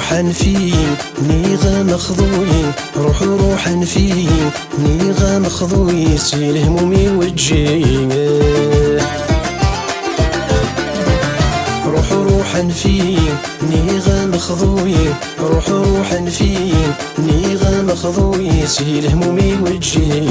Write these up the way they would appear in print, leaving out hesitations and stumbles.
روحا فين نيغا مخضوين، روحا فين نيغا مخضوين، سي الهمومي وجهي روحا فين نيغا مخضوين، روحا فين نيغا مخضوين، سي الهمومي وجهي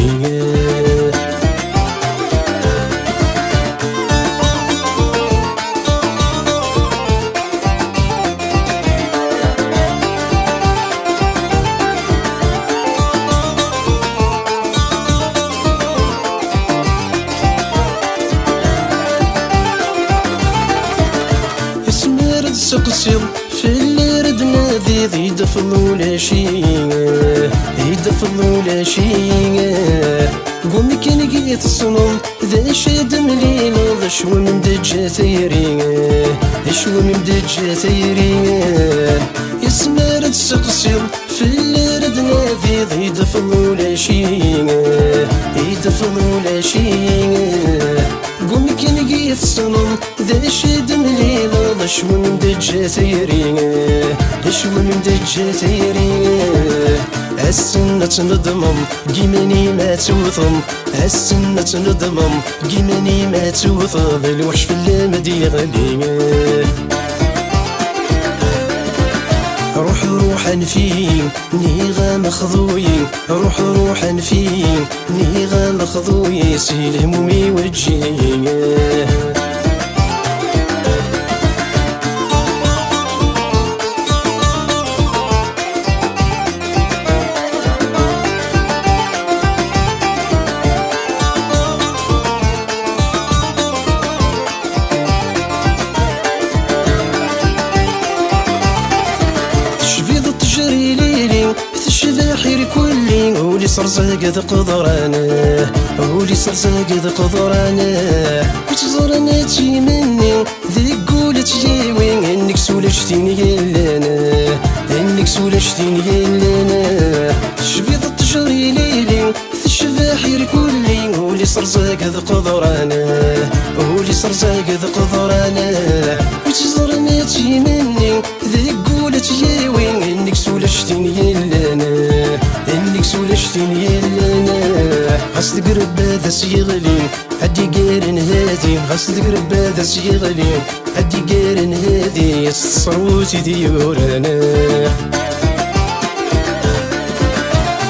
سقسيض في اللي رد نادي يدفض ولا شي، يدفض ولا شي. قومي كان قيت الصنم ذا شاد مليل، ذا شو من دجا ثيري، شو من دجا ثيري. يسمى رد سقسيض في اللي رد نادي يدفض ولا شي، يدفض ولا شي. قومي كان قيت الصنم ذا شاد مليل، شو من دجا ثيري، شو من دجا ثيري. السنة نضمم قيماني ما توثم، السنة نضمم قيماني ما توثم، الوحش في اللامد يغلي. روحا فين نيغا مخضوين، روحا فين نيغا مخضوين، سي الهمومي وجهي الشذاحير كلي، ولي صرزاق ذا قدرانه، ولي صرزاق ذا قدرانه. وتزرنا تي مني ذي قولت ياوين، انك سولشتيني يلانا، انك سولشتيني يلانا. شبيض التجري ليلي في الشذاحير كلي، ولي صرزاق ذا قدرانه، ولي صرزاق ذا قدرانه. وتزرنا تي مني ذي قولت ياوين، انك سولشتيني يلانا، انك سولشتيني يلانا. غسل قرب هذا سيغلي هدي قارن هادي، غسل قرب هذا سيغلي هدي قارن هادي، الصروت ديورانا.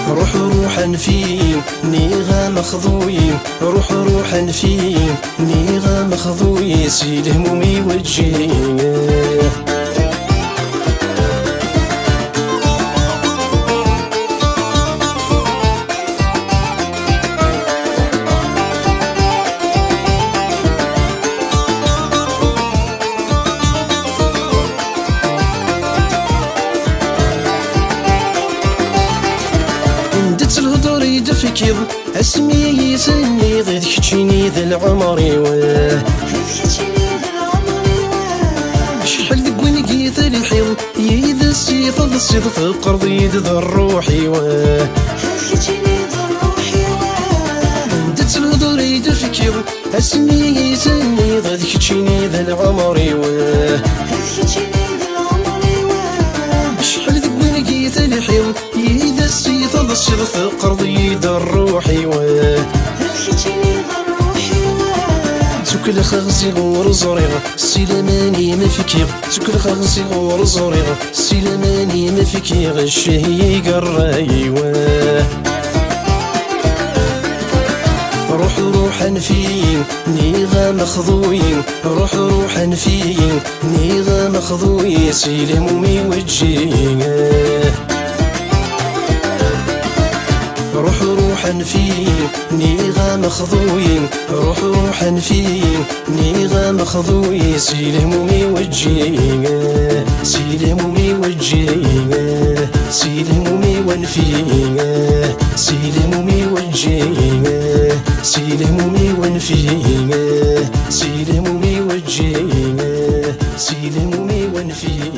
روحا فين نيغا مخضوين، روحا فين نيغا مخضوين، سي الهمومي وجهي الهضر يدفكر اسمي يسمي ضد كتشيني ذا العمر واه، شحال ذك وين قيت الحيض يذا السيف الصيد في القرض يذا الروحي واه. دت الهضر يدفكر اسمي يسمي ضد كتشيني ذا العمر واه، شحال ذك وين قيت الحيض يذا السيف الصيد في القرض يذا الروحي واه. تكل خغزي غور زريغ سيلماني ما فيكيغ، تكل خغزي غور زريغ سيلماني ما فيكيغ، الشهي قراي واه. روحا فين نيغا مخضوين، روحا فين نيغا مخضوين، سي الهمومي وجهي روحا فين نيغا مخضوين، روحا فين نيغا مخضوين، سي الهمومي وجهي سي الهمومي وجهي، سي الهمومي ونفيه، سي الهمومي وجهي، سي الهمومي ونفيه، سي الهمومي وجهي، سي الهمومي ونفيه.